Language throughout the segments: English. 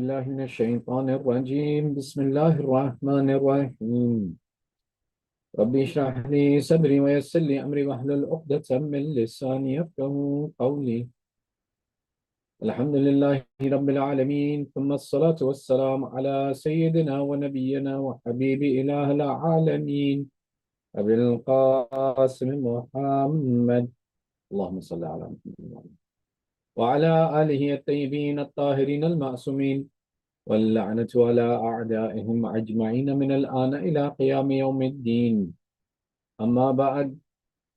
الله من الشيطان الرجيم بسم الله الرحمن الرحيم ربي اشرح لي صدري ويسر لي أمري واحلل عقدة من لساني يفقهوا قولي الحمد لله رب العالمين ثم الصلاة والسلام على سيدنا ونبينا وحبيب إله العالمين أبي القاسم محمد اللهم صل على محمد وعلى آله الطيبين الطاهرين المعصومين واللعنة على أعدائهم أجمعين من الآن إلى قيام يوم الدين. أما بعد,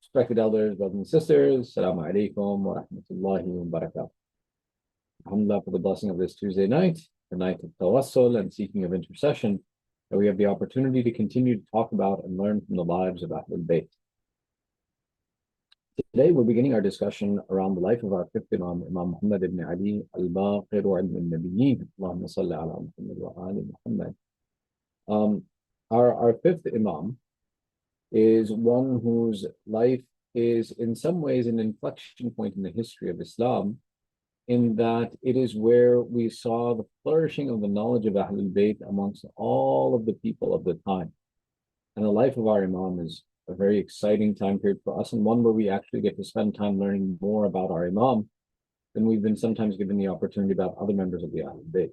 respected elders, brothers and sisters, Assalamu alaikum wa rahmatullahi wa barakatuh. Alhamdulillah for the blessing of this Tuesday night, the night of Tawassul and seeking of intercession, that we have the opportunity to continue to talk about and learn from the lives of Ahlul Bayt. Today we're beginning our discussion around the life of our fifth Imam, Imam Muhammad ibn Ali al-Baqir wa al-Nabiyyin. Allahumma salli ala Muhammad wa ali Muhammad. Our fifth Imam is one whose life is in some ways an inflection point in the history of Islam, in that it is where we saw the flourishing of the knowledge of Ahlul Bayt amongst all of the people of the time. And the life of our Imam is a very exciting time period for us, and one where we actually get to spend time learning more about our Imam than we've been sometimes given the opportunity about other members of the Ahlul Bayt.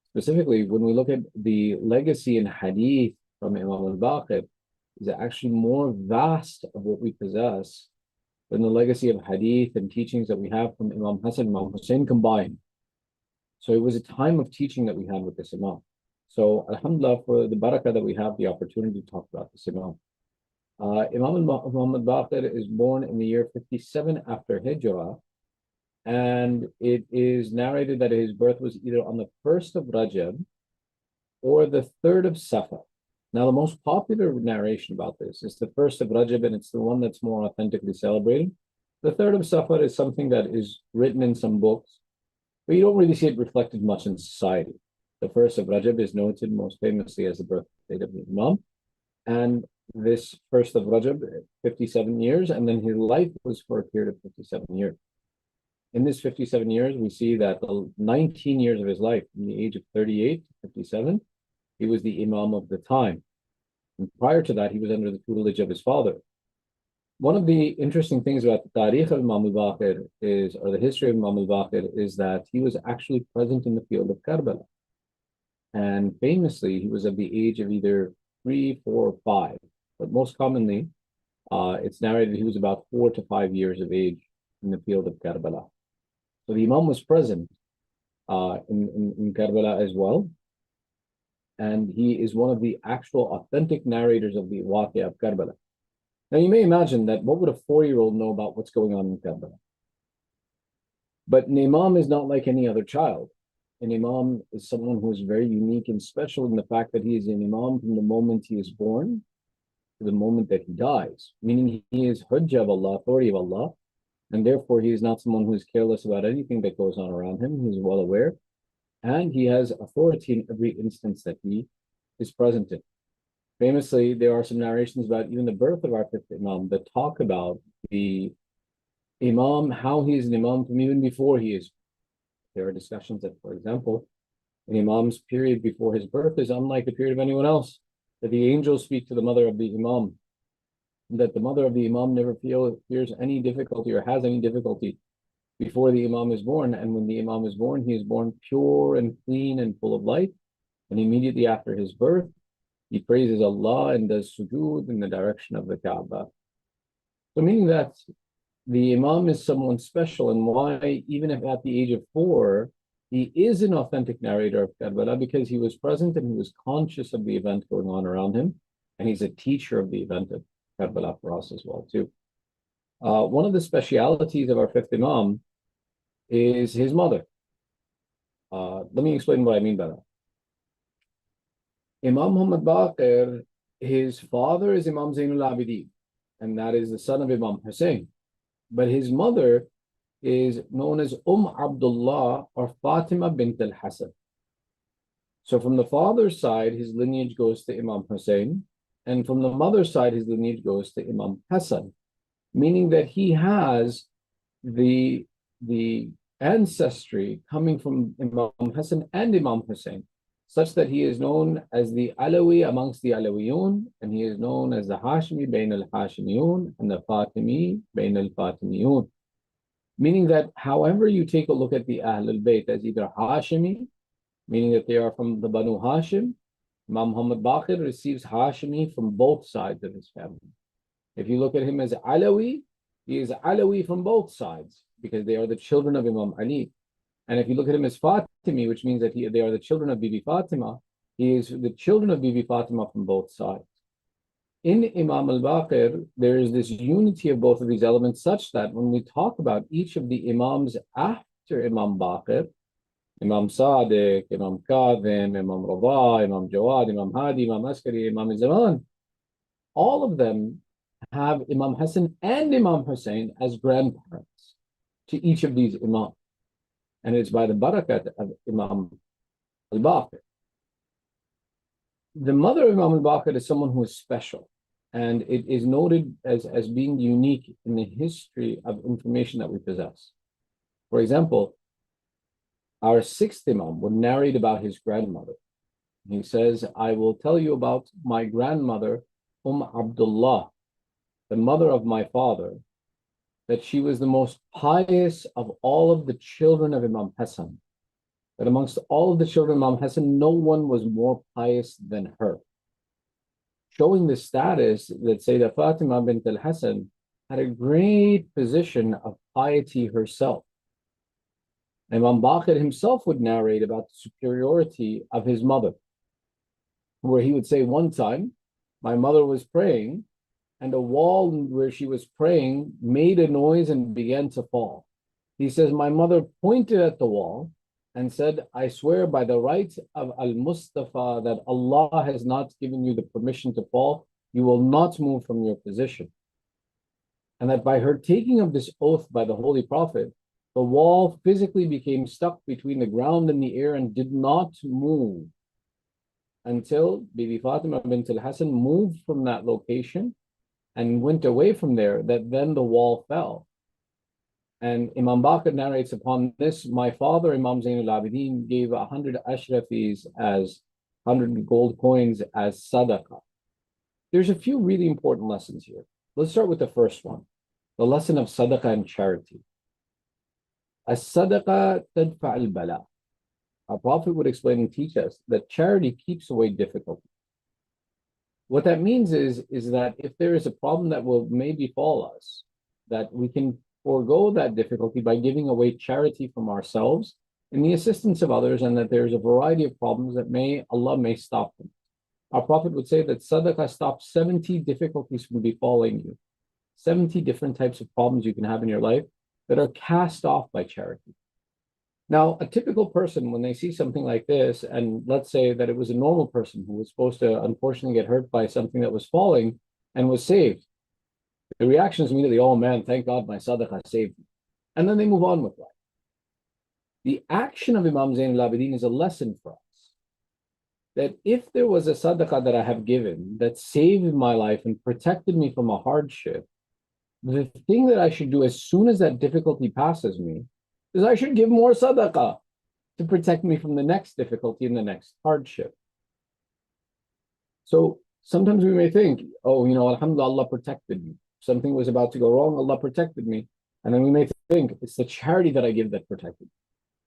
Specifically, when we look at the legacy in Hadith from Imam al-Baqir, is actually more vast of what we possess than the legacy of Hadith and teachings that we have from Imam Hassan and Imam Hussain combined. So it was a time of teaching that we had with this Imam. So alhamdulillah for the barakah that we have the opportunity to talk about this Imam. Imam al-Baqir is born in the year 57 after Hijrah, and it is narrated that his birth was either on the 1st of Rajab or the 3rd of Safar. Now, the most popular narration about this is the 1st of Rajab, and it's the one that's more authentically celebrated. The 3rd of Safar is something that is written in some books, but you don't really see it reflected much in society. The 1st of Rajab is noted most famously as the birth date of the Imam, and this 1st of Rajab, 57 years, and then his life was for a period of 57 years. In this 57 years, we see that the 19 years of his life, from the age of 38 to 57, he was the Imam of the time. And prior to that, he was under the tutelage of his father. One of the interesting things about the Tariq of Imam al-Baqir is, or the history of Imam al-Baqir, is that he was actually present in the field of Karbala. And famously, he was of the age of either 3, 4, or 5. But most commonly, it's narrated he was about 4 to 5 years of age in the field of Karbala. So the Imam was present in Karbala as well. And he is one of the actual authentic narrators of the Waqia of Karbala. Now you may imagine that what would a 4-year-old know about what's going on in Karbala? But an Imam is not like any other child. An Imam is someone who is very unique and special in the fact that he is an Imam from the moment he is born to the moment that he dies, meaning he is Hujjah of Allah, authority of Allah, and therefore he is not someone who is careless about anything that goes on around him. He is well aware, and he has authority in every instance that he is present in. Famously, there are some narrations about even the birth of our fifth Imam that talk about the Imam, how he is an Imam from even before he is. There are discussions that, for example, an Imam's period before his birth is unlike the period of anyone else, that the angels speak to the mother of the Imam, that the mother of the Imam never fears any difficulty or has any difficulty before the Imam is born, and when the Imam is born, he is born pure and clean and full of light, and immediately after his birth, he praises Allah and does sujood in the direction of the Kaaba. So meaning that the Imam is someone special, and why, even if at the age of 4, he is an authentic narrator of Karbala, because he was present and he was conscious of the event going on around him, and he's a teacher of the event of Karbala for us as well too. One of the specialities of our fifth Imam is his mother. Let me explain what I mean by that. Imam Muhammad Baqir, his father is Imam Zainul Abidin, and that is the son of Imam Hussain. But his mother is known as Abdullah or Fatima bint al-Hasan. So from the father's side, his lineage goes to Imam Hussain, and from the mother's side, his lineage goes to Imam Hassan, meaning that he has the ancestry coming from Imam Hassan and Imam Hussain, such that he is known as the Alawi amongst the Alawiyun, and he is known as the Hashimi bain al-Hashimiyun and the Fatimi bain al-Fatimiyun. Meaning that however you take a look at the Ahl al-Bayt as either Hashimi, meaning that they are from the Banu Hashim, Imam Muhammad Baqir receives Hashimi from both sides of his family. If you look at him as Alawi, he is Alawi from both sides because they are the children of Imam Ali. And if you look at him as Fatimi, which means that they are the children of Bibi Fatima, he is the children of Bibi Fatima from both sides. In Imam al-Baqir, there is this unity of both of these elements such that when we talk about each of the Imams after Imam Baqir, Imam Sadiq, Imam Kadhim, Imam Rada, Imam Jawad, Imam Hadi, Imam Askari, Imam Zaman, all of them have Imam Hassan and Imam Hussain as grandparents to each of these Imams. And it's by the barakat of Imam al-Baqir. The mother of Imam al-Baqir is someone who is special, and it is noted as being unique in the history of information that we possess. For example, our sixth Imam would narrate about his grandmother. He says, I will tell you about my grandmother, Abdullah, the mother of my father, that she was the most pious of all of the children of Imam Hassan. That amongst all of the children of Imam Hassan, no one was more pious than her. Showing the status that Sayyidah Fatima bint al-Hassan had a great position of piety herself. Imam Baqir himself would narrate about the superiority of his mother, where he would say one time, my mother was praying, and a wall where she was praying made a noise and began to fall. He says, my mother pointed at the wall and said, I swear by the right of Al-Mustafa that Allah has not given you the permission to fall. You will not move from your position. And that by her taking of this oath by the Holy Prophet, the wall physically became stuck between the ground and the air and did not move until Bibi Fatima bint al-Hassan moved from that location and went away from there, that then the wall fell. And Imam Baqir narrates upon this, my father, Imam Zainul Abidin, gave 100 ashrafis as 100 gold coins as sadaqah. There's a few really important lessons here. Let's start with the first one, the lesson of sadaqah and charity. As-sadaqah tadfa' al-bala. Our Prophet would explain and teach us that charity keeps away difficulty. What that means is that if there is a problem that will may befall us, that we can forego that difficulty by giving away charity from ourselves in the assistance of others, and that there's a variety of problems that Allah may stop them. Our Prophet would say that sadaqah stops 70 difficulties from befalling you, 70 different types of problems you can have in your life that are cast off by charity. Now, a typical person, when they see something like this, and let's say that it was a normal person who was supposed to unfortunately get hurt by something that was falling and was saved, the reaction is immediately, oh man, thank God my sadaqah saved me. And then they move on with life. The action of Imam Zainul Abidin is a lesson for us, that if there was a sadaqah that I have given that saved my life and protected me from a hardship, the thing that I should do as soon as that difficulty passes me is I should give more sadaqah to protect me from the next difficulty and the next hardship. So sometimes we may think, oh, alhamdulillah, Allah protected me. Something was about to go wrong, Allah protected me. And then we may think, it's the charity that I give that protected me.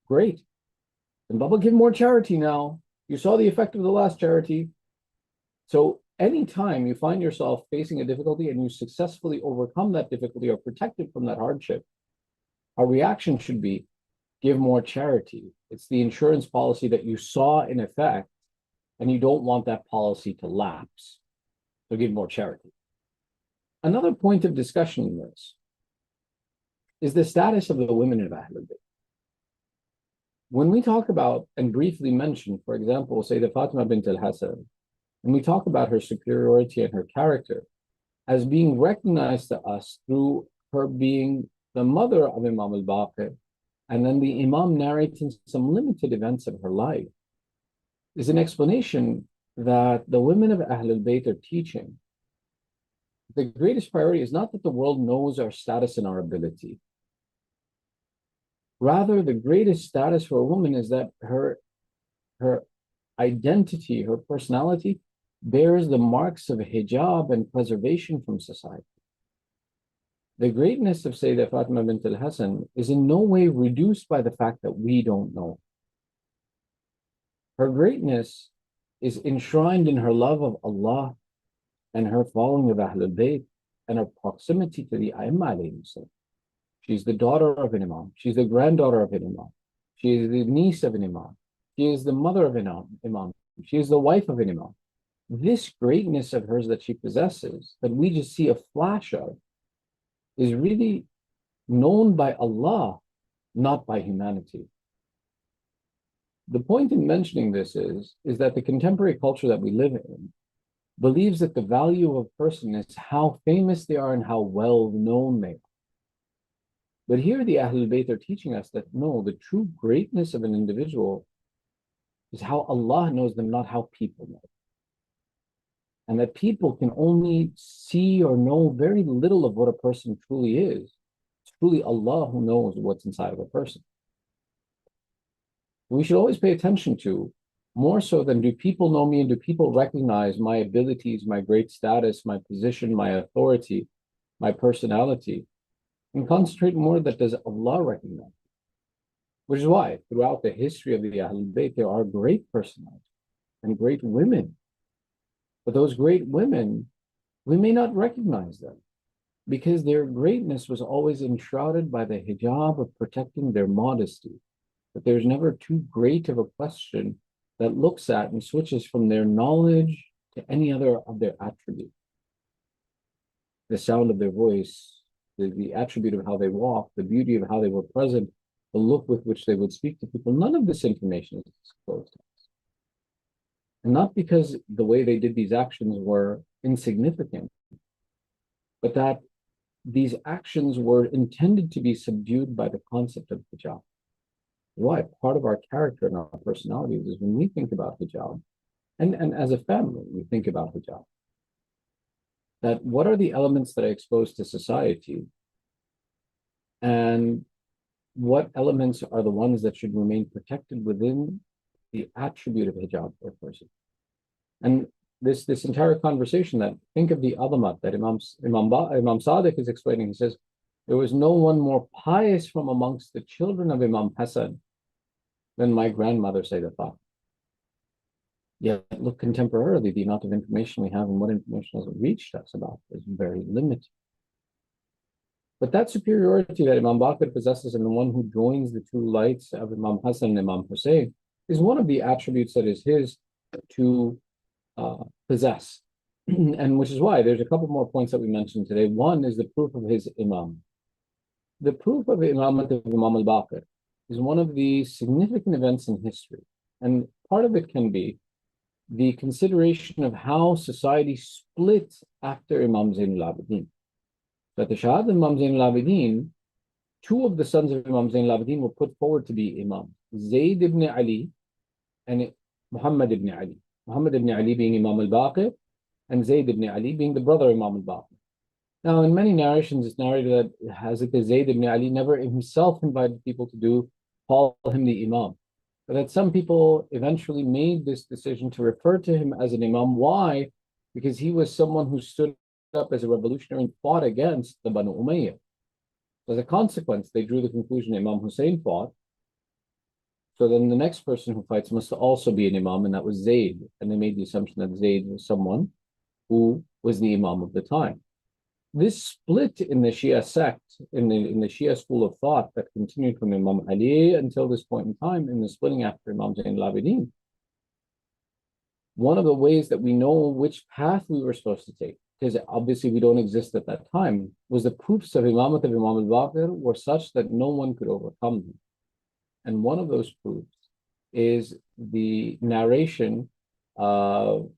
Great. Then Baba, give more charity now. You saw the effect of the last charity. So anytime you find yourself facing a difficulty and you successfully overcome that difficulty or protected from that hardship, our reaction should be, give more charity. It's the insurance policy that you saw in effect, and you don't want that policy to lapse. So give more charity. Another point of discussion in this is the status of the women of Ahlul Bayt. When we talk about and briefly mention, for example, Sayyidah Fatima bint al-Hassan, and we talk about her superiority and her character as being recognized to us through her being the mother of Imam al-Baqir, and then the Imam narrating some limited events of her life, is an explanation that the women of Ahlul Bayt are teaching. The greatest priority is not that the world knows our status and our ability. Rather, the greatest status for a woman is that her identity, her personality, bears the marks of hijab and preservation from society. The greatness of Sayyidah Fatima bint al-Hasan is in no way reduced by the fact that we don't know. Her greatness is enshrined in her love of Allah and her following of Ahlul Bayt and her proximity to the A'immah. She's the daughter of an Imam. She's the granddaughter of an Imam. She is the niece of an Imam. She is the mother of an Imam. She is the wife of an Imam. This greatness of hers that she possesses, that we just see a flash of, is really known by Allah, not by humanity. The point in mentioning this is that the contemporary culture that we live in believes that the value of a person is how famous they are and how well known they are. But here the Ahlul Bayt are teaching us that no, the true greatness of an individual is how Allah knows them, not how people know. And that people can only see or know very little of what a person truly is. It's truly Allah who knows what's inside of a person. We should always pay attention to, more so than do people know me and do people recognize my abilities, my great status, my position, my authority, my personality, and concentrate more that does Allah recognize. Which is why throughout the history of the Ahlul Bayt, there are great personalities and great women. But those great women, we may not recognize them because their greatness was always enshrouded by the hijab of protecting their modesty. But there's never too great of a question that looks at and switches from their knowledge to any other of their attributes. The sound of their voice, the attribute of how they walk, the beauty of how they were present, the look with which they would speak to people. None of this information is disclosed to us. And not because the way they did these actions were insignificant, but that these actions were intended to be subdued by the concept of hijab. Why? Part of our character and our personalities is when we think about hijab, and as a family, we think about hijab, that what are the elements that I expose to society, and what elements are the ones that should remain protected within the attribute of hijab for a person. And this entire conversation, that think of the adamat that Imam Sadiq is explaining. He says, there was no one more pious from amongst the children of Imam Hassan than my grandmother Sayyidah Fatima. Yet look, contemporarily, the amount of information we have and what information has reached us about is very limited. But that superiority that Imam Baqir possesses and the one who joins the two lights of Imam Hassan and Imam Hussain is one of the attributes that is his to possess. And which is why there's a couple more points that we mentioned today. One is the proof of his Imam. The proof of the Imamate of Imam al-Baqir is one of the significant events in history. And part of it can be the consideration of how society split after Imam Zain al-Abidin. That the Shahad of Imam Zain al-Abidin, two of the sons of Imam Zain al-Abidin were put forward to be Imam. Zayd ibn Ali and Muhammad ibn Ali. Muhammad ibn Ali being Imam al-Baqir and Zayd ibn Ali being the brother of Imam al-Baqir. Now, in many narrations, it's narrated that Hazrat Zayd ibn Ali never himself invited people to call him the Imam. But that some people eventually made this decision to refer to him as an Imam. Why? Because he was someone who stood up as a revolutionary and fought against the Banu Umayyah. As a consequence, they drew the conclusion Imam Hussain fought. So then the next person who fights must also be an Imam, and that was Zayd. And they made the assumption that Zayd was someone who was the Imam of the time. This split in the Shia sect, in the Shia school of thought that continued from Imam Ali until this point in time, in the splitting after Imam Zain al-Abidin, one of the ways that we know which path we were supposed to take, because obviously we don't exist at that time, was the proofs of Imamat of Imam al-Baqir were such that no one could overcome them. And one of those proofs is the narration of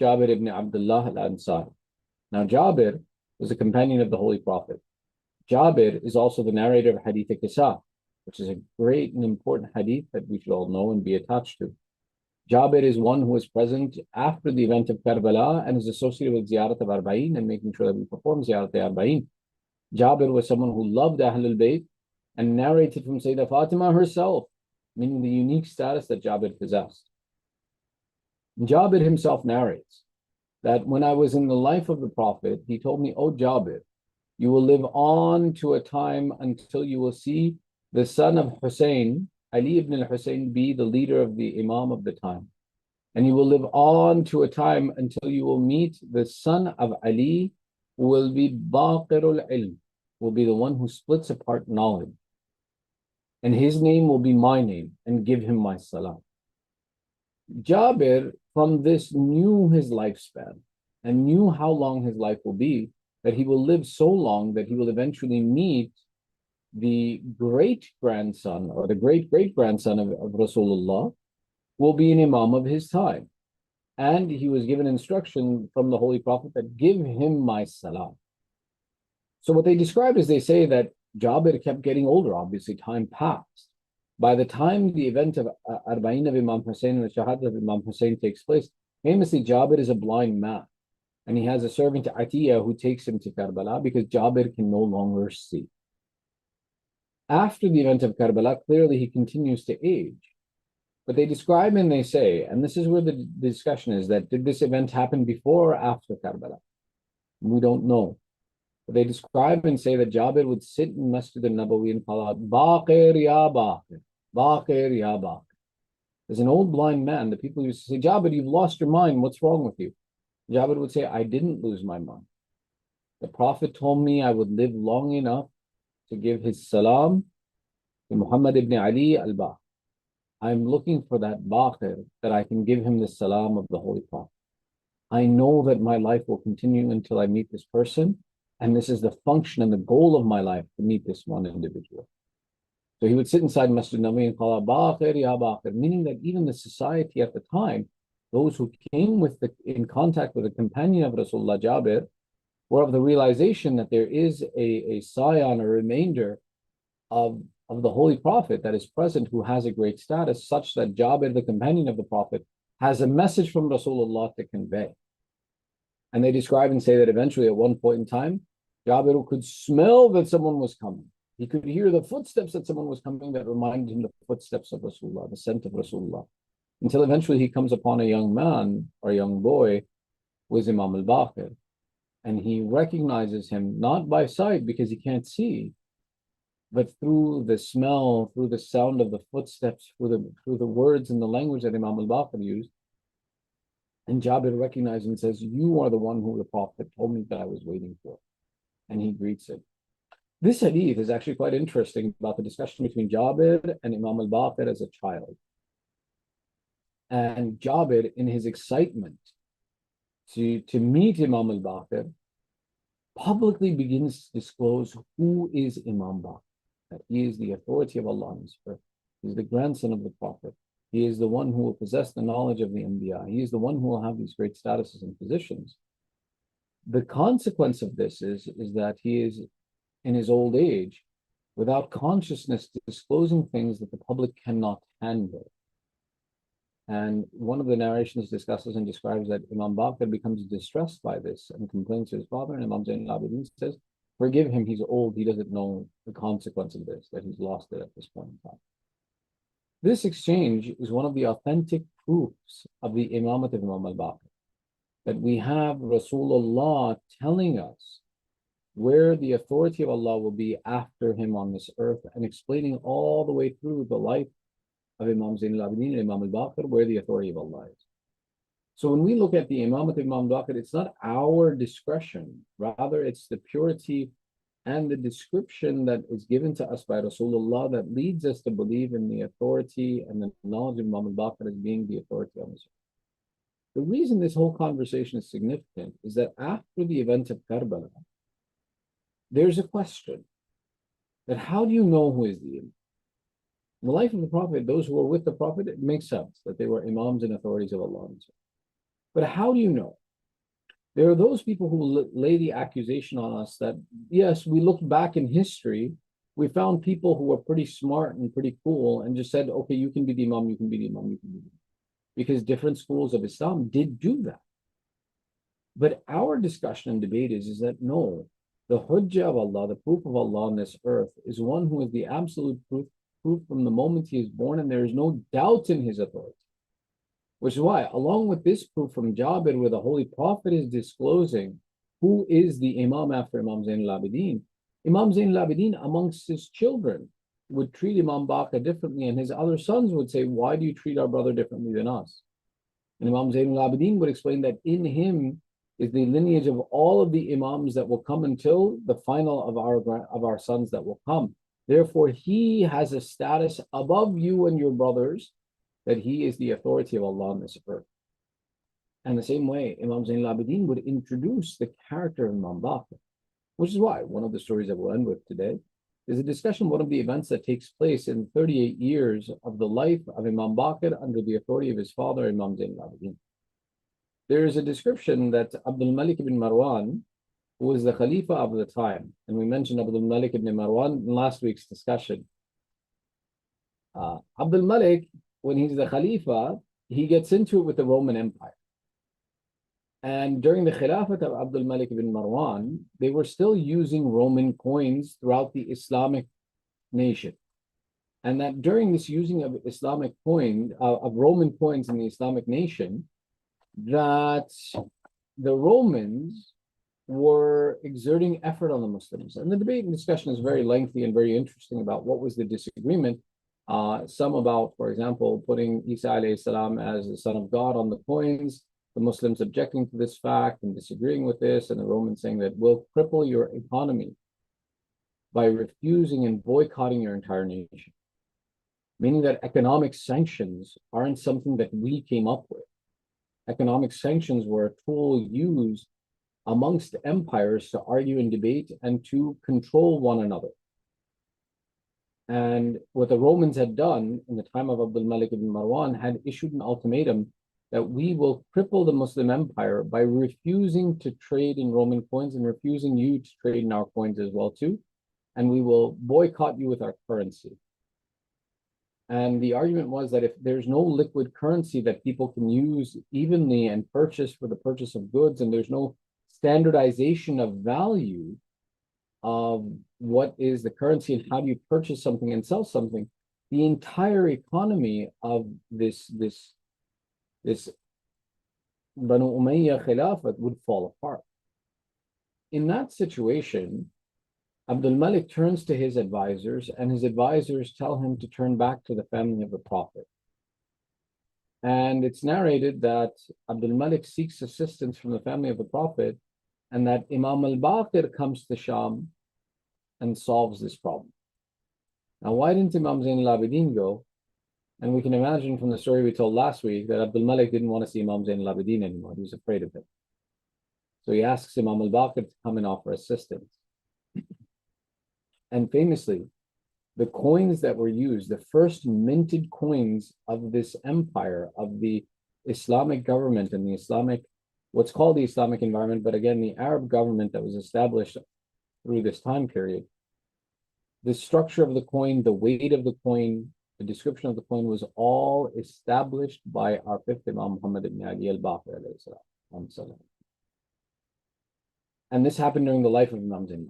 Jabir ibn Abdullah al-Ansari. Now, Jabir was a companion of the Holy Prophet. Jabir is also the narrator of Hadith Kisa, which is a great and important hadith that we should all know and be attached to. Jabir is one who was present after the event of Karbala and is associated with Ziyarat of Arba'in and making sure that we perform Ziyarat of Arba'in. Jabir was someone who loved Ahlul Bayt and narrated from Sayyidah Fatima herself, meaning the unique status that Jabir possessed. Jabir himself narrates that when I was in the life of the Prophet, he told me, "Oh Jabir, you will live on to a time until you will see the son of Hussain, Ali ibn al-Hussain, be the leader of the Imam of the time. And you will live on to a time until you will meet the son of Ali, who will be Baqirul ilm, will be the one who splits apart knowledge. And his name will be my name, and give him my salam." Jabir, from this, knew his lifespan and knew how long his life will be, that he will live so long that he will eventually meet the great-grandson or the great-great-grandson of Rasulullah, will be an Imam of his time. And he was given instruction from the Holy Prophet that give him my salam. So what they describe is they say that Jabir kept getting older, obviously time passed. By the time the event of Arba'in of Imam Hussain and the Shahadat of Imam Hussain takes place, famously Jabir is a blind man. And he has a servant Atiyah who takes him to Karbala because Jabir can no longer see. After the event of Karbala, clearly he continues to age. But they describe and they say, and this is where the discussion is, that did this event happen before or after Karbala? We don't know. But they describe and say that Jabir would sit in Masjid al-Nabawi and call out, "Baqir ya Baqir, Baqir ya Baqir." There's an old blind man. The people used to say, "Jabir, you've lost your mind. What's wrong with you?" Jabir would say, "I didn't lose my mind. The Prophet told me I would live long enough to give his salam to Muhammad ibn Ali al-Baqir. I'm looking for that Baqir, that I can give him the salam of the Holy Prophet. I know that my life will continue until I meet this person, and this is the function and the goal of my life, to meet this one individual." So he would sit inside Masjid Nabi and call out, "Baqir ya Baqir," meaning that even the society at the time, those who came in contact with the companion of Rasulullah Jabir, were of the realization that there is a scion, a remainder of the Holy Prophet that is present, who has a great status, such that Jabir, the companion of the Prophet, has a message from Rasulullah to convey. And they describe and say that eventually at one point in time, Jabir could smell that someone was coming. He could hear the footsteps that someone was coming that reminded him of the footsteps of Rasulullah, the scent of Rasulullah. Until eventually he comes upon a young man or a young boy who is Imam al-Baqir. And he recognizes him not by sight because he can't see, but through the smell, through the sound of the footsteps, through the words and the language that Imam al-Baqir used. And Jabir recognizes and says, "You are the one who the Prophet told me that I was waiting for." And he greets him. This hadith is actually quite interesting about the discussion between Jabir and Imam al-Baqir as a child. And Jabir, in his excitement to meet Imam al-Baqir, publicly begins to disclose who is Imam Baqir, that he is the authority of Allah on his earth. He is the grandson of the Prophet. He is the one who will possess the knowledge of the Anbiya. He is the one who will have these great statuses and positions. The consequence of this is that he is, in his old age, without consciousness, disclosing things that the public cannot handle. And one of the narrations discusses and describes that Imam Baqir becomes distressed by this and complains to his father, and Imam Zain al-Abidin says, "Forgive him, he's old, he doesn't know the consequence of this, that he's lost it at this point in time." This exchange is one of the authentic proofs of the Imamat of Imam al-Baqir, that we have Rasulullah telling us where the authority of Allah will be after him on this earth, and explaining all the way through the life of Imam Zain al-Abidin and Imam al-Baqir where the authority of Allah is. So when we look at the Imamat of Imam al-Baqir, it's not our discretion, rather it's the purity and the description that is given to us by Rasulullah that leads us to believe in the authority and the knowledge of Imam al-Baqir as being the authority on this earth. The reason this whole conversation is significant is that after the event of Karbala, there's a question that how do you know who is the Imam? In the life of the Prophet, those who were with the Prophet, it makes sense that they were Imams and authorities of Allah. But how do you know? There are those people who lay the accusation on us that, yes, we looked back in history, we found people who were pretty smart and pretty cool and just said, okay, you can be the Imam, you can be the Imam, you can be the Imam. Because different schools of Islam did do that. But our discussion and debate is that no, The hujjah of Allah, the proof of Allah on this earth, is one who is the absolute proof from the moment he is born, and there is no doubt in his authority. Which is why, along with this proof from Jabir, where the Holy Prophet is disclosing who is the Imam after Imam Zain al-Abidin, Imam Zain al-Abidin amongst his children would treat Imam Baqir differently, and his other sons would say, why do you treat our brother differently than us? And Imam Zain al-Abidin would explain that in him is the lineage of all of the Imams that will come until the final of our sons that will come. Therefore, he has a status above you and your brothers, that he is the authority of Allah on this earth. And the same way, Imam Zain al-Abidin would introduce the character of Imam Baqir, which is why one of the stories that we'll end with today is a discussion of one of the events that takes place in 38 years of the life of Imam Baqir under the authority of his father, Imam Zain al-Abidin. There is a description that Abdul Malik ibn Marwan, who was the Khalifa of the time, and we mentioned Abdul Malik ibn Marwan in last week's discussion. Abdul Malik, when he's the Khalifa, he gets into it with the Roman Empire. And during the Khilafat of Abdul Malik ibn Marwan, they were still using Roman coins throughout the Islamic nation. And that during this using of Islamic coin, of Roman coins in the Islamic nation, that the Romans were exerting effort on the Muslims. And the debate and discussion is very lengthy and very interesting about what was the disagreement. Some about, for example, putting Isa alayhi salam as the son of God on the coins, the Muslims objecting to this fact and disagreeing with this, and the Romans saying that we'll cripple your economy by refusing and boycotting your entire nation. Meaning that economic sanctions aren't something that we came up with. Economic sanctions were a tool used amongst empires to argue and debate and to control one another. And what the Romans had done in the time of Abdul Malik ibn Marwan had issued an ultimatum that we will cripple the Muslim empire by refusing to trade in Roman coins and refusing you to trade in our coins as well too. And we will boycott you with our currency. And the argument was that if there's no liquid currency that people can use evenly and purchase for the purchase of goods, and there's no standardization of value of what is the currency and how do you purchase something and sell something, the entire economy of this Banu Umayyah Khilafat would fall apart. In that situation, Abdul Malik turns to his advisors, and his advisors tell him to turn back to the family of the Prophet. And it's narrated that Abdul Malik seeks assistance from the family of the Prophet, and that Imam al-Baqir comes to Sham and solves this problem. Now, why didn't Imam Zain al-Abidin go? And we can imagine from the story we told last week that Abdul Malik didn't want to see Imam Zain al-Abidin anymore. He was afraid of him. So he asks Imam al-Baqir to come and offer assistance. And famously, the coins that were used, the first minted coins of this empire, of the Islamic government and the Islamic, what's called the Islamic environment, but again, the Arab government that was established through this time period, the structure of the coin, the weight of the coin, the description of the coin was all established by our fifth Imam Muhammad ibn Ali al-Baqir alayhi salam. And this happened during the life of Imam Zain.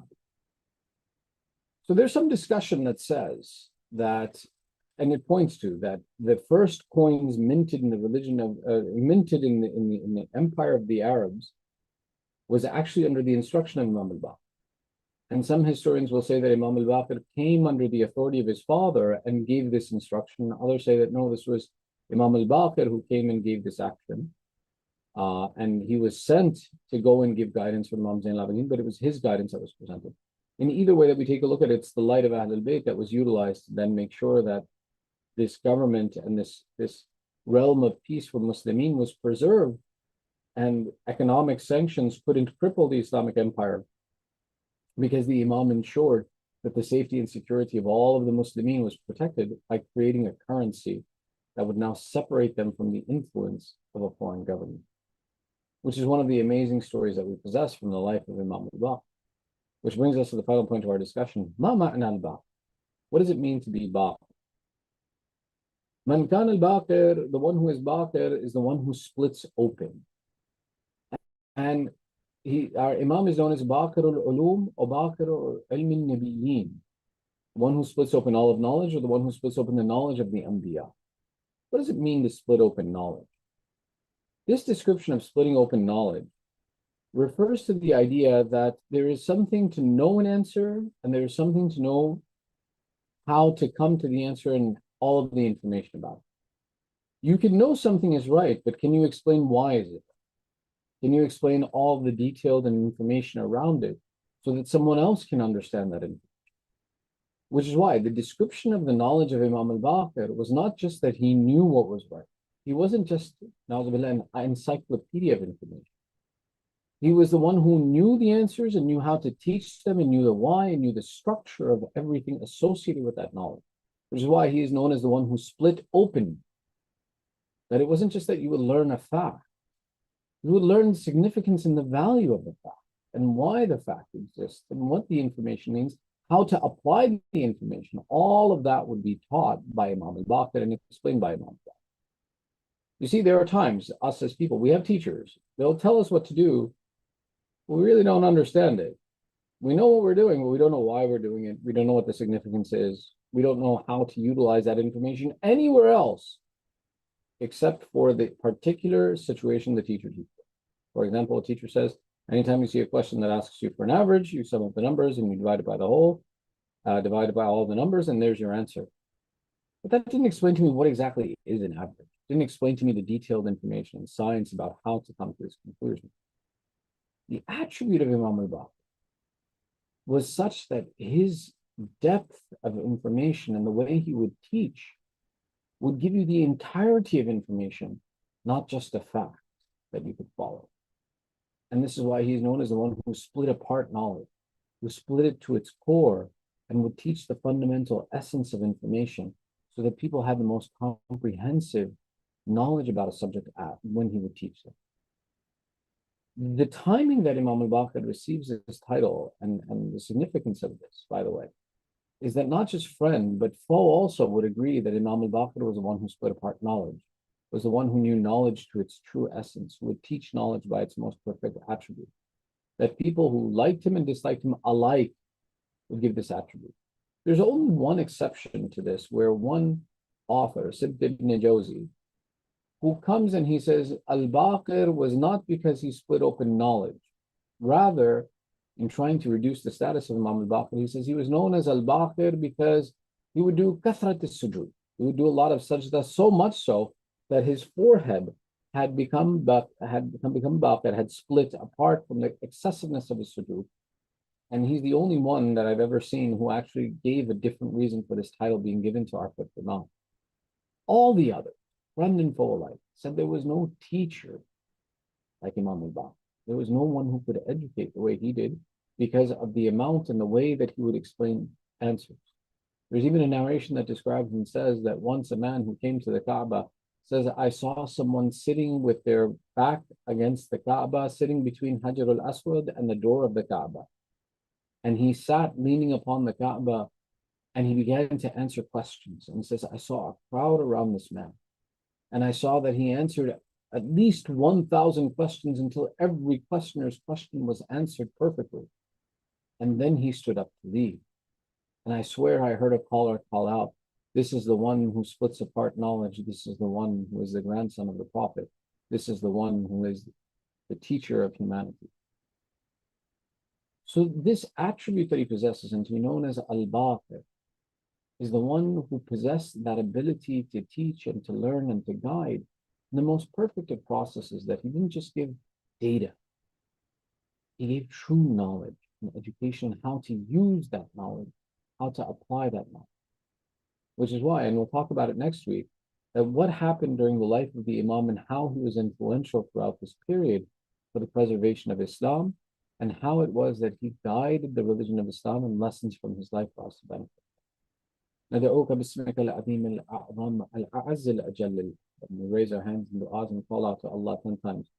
So there's some discussion that says that, and it points to that the first coins minted in the religion of minted in the empire of the Arabs was actually under the instruction of Imam al-Baqir. And some historians will say that Imam al-Baqir came under the authority of his father and gave this instruction. Others say that no, this was Imam al-Baqir who came and gave this action. And he was sent to go and give guidance for Imam Zain al-Abidin, but it was his guidance that was presented. In either way that we take a look at it, it's the light of Ahlul Bayt that was utilized to then make sure that this government and this realm of peace for Muslimin was preserved, and economic sanctions couldn't cripple the Islamic empire, because the Imam ensured that the safety and security of all of the Muslimin was protected by creating a currency that would now separate them from the influence of a foreign government, which is one of the amazing stories that we possess from the life of Imam al-Baqir. Which brings us to the final point of our discussion. Ma ma'na al-Baqir? What does it mean to be Baqir? Man kan al-Baqir, the one who is Baqir, is the one who splits open. And our Imam is known as Baqir al-Ulum or Baqir al-Ilm al-Nabiyyin, the one who splits open all of knowledge, or the one who splits open the knowledge of the Anbiya. What does it mean to split open knowledge? This description of splitting open knowledge refers to the idea that there is something to know an answer, and there is something to know how to come to the answer and all of the information about it. You can know something is right, but can you explain why is it? Can you explain all the detailed and information around it so that someone else can understand that information? Which is why the description of the knowledge of Imam al-Baqir was not just that he knew what was right. He wasn't just an encyclopedia of information. He was the one who knew the answers and knew how to teach them and knew the why and knew the structure of everything associated with that knowledge. Which is why he is known as the one who split open. That it wasn't just that you would learn a fact. You would learn the significance and the value of the fact and why the fact exists and what the information means, how to apply the information. All of that would be taught by Imam al-Baqir and explained by Imam al-Baqir. You see, there are times, us as people, we have teachers. They'll tell us what to do. We really don't understand it. We know what we're doing, but we don't know why we're doing it. We don't know what the significance is. We don't know how to utilize that information anywhere else, except for the particular situation the teacher teaches. For example, a teacher says, anytime you see a question that asks you for an average, you sum up the numbers and you divide it by the whole, divide it by all the numbers, and there's your answer. But that didn't explain to me what exactly is an average. It didn't explain to me the detailed information and science about how to come to this conclusion. The attribute of Imam al-Baqir was such that his depth of information and the way he would teach would give you the entirety of information, not just a fact that you could follow. And this is why he's known as the one who split apart knowledge, who split it to its core and would teach the fundamental essence of information so that people had the most comprehensive knowledge about a subject when he would teach them. The timing that Imam al-Baqir receives this title and the significance of this, by the way, is that not just friend, but foe also would agree that Imam al-Baqir was the one who split apart knowledge, was the one who knew knowledge to its true essence, who would teach knowledge by its most perfect attribute. That people who liked him and disliked him alike would give this attribute. There's only one exception to this, where one author, Sibt ibn Jawzi, who comes and he says, al-Baqir was not because he split open knowledge. Rather, in trying to reduce the status of Imam al-Baqir, he says he was known as al-Baqir because he would do kathrat al-sujud. He would do a lot of sajda, so much so that his forehead had become baqir, had split apart from the excessiveness of his sujood. And he's the only one that I've ever seen who actually gave a different reason for this title being given to our Imam. All the others, friend and foe alike, said there was no teacher like Imam al-Baqir. There was no one who could educate the way he did because of the amount and the way that he would explain answers. There's even a narration that describes and says that once a man who came to the Kaaba says, I saw someone sitting with their back against the Kaaba, sitting between Hajar al-Aswad and the door of the Kaaba. And he sat leaning upon the Kaaba and he began to answer questions. And he says, I saw a crowd around this man. And I saw that he answered at least 1,000 questions until every questioner's question was answered perfectly. And then he stood up to leave. And I swear I heard a caller call out, this is the one who splits apart knowledge. This is the one who is the grandson of the Prophet. This is the one who is the teacher of humanity. So this attribute that he possesses, and to be known as al-Baqir, is the one who possessed that ability to teach and to learn and to guide in the most perfect of processes, that he didn't just give data. He gave true knowledge and education, how to use that knowledge, how to apply that knowledge. Which is why, and we'll talk about it next week, that what happened during the life of the Imam and how he was influential throughout this period for the preservation of Islam, and how it was that he guided the religion of Islam and lessons from his life for us to benefit. ندعوك باسمك العظيم الأعظم الأعز الأجل. We raise our hands in du'as and call out to Allah 10 times.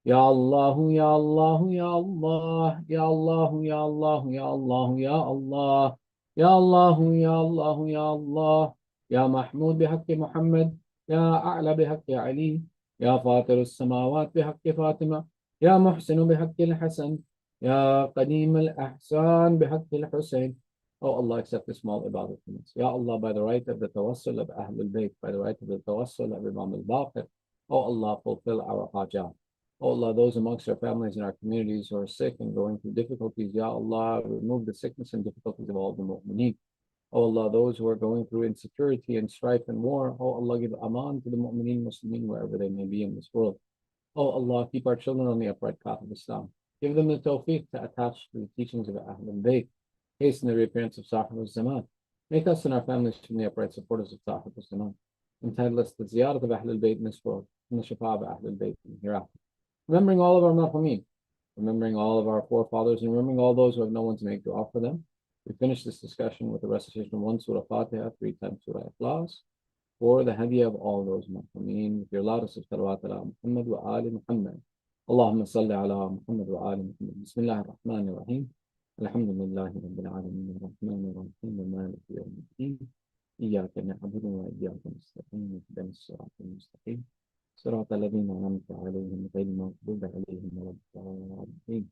Ya Allah, Ya Allah, Ya Allah, Ya Allah, Ya Allah, Ya Allah, Ya Allah, Ya Allah, Ya Allah, Ya Allah, Ya Mahmud bihaqqi Muhammad, Ya A'la bihaqqi Ali, Ya Fatir as-samawat bihaqqi Fatima, يا محسن بحق الحسن يا قديم الأحسان بحق الحسين. Oh Allah, accept this small ibadah from us. Ya Allah, by the right of the tawassul of Ahlul Bayt, by the right of the tawassul of Imam al-Baqir, oh Allah, fulfill our hajat. Oh Allah, those amongst our families and our communities who are sick and going through difficulties, Ya Allah, remove the sickness and difficulties of all the mu'mineen. Oh Allah, those who are going through insecurity and strife and war, oh Allah, give aman to the mu'mineen, Muslimin, wherever they may be in this world. Oh Allah, keep our children on the upright path of Islam. Give them the tawfiq to attach to the teachings of Ahlul Bayt. Hasten the reappearance of Sahib al-Zaman. Make us and our families from the upright supporters of Sahib al-Zaman. Entitle us to the ziyarat of Ahlul Bayt in this world, and the shafa of Ahlul Bayt in hereafter. Remembering all of our marhameen, remembering all of our forefathers, and remembering all those who have no one to make dua for them. We finish this discussion with the recitation of one Surah Fatiha, 3 times Surah Ikhlas, for the hadiah of all those marhameen, with your loudest of salawat ala Muhammad wa ali Muhammad. اللهم صل على محمد وآل محمد. بسم الله الرحمن الرحيم. الحمد لله رب العالمين الرحمن الرحيم مالك يوم الدين. إياك نعبد وإياك نستعين اهدنا الصراط المستقيم صراط الذين أنعمت عليهم غير المغضوب عليهم ولا الضالين.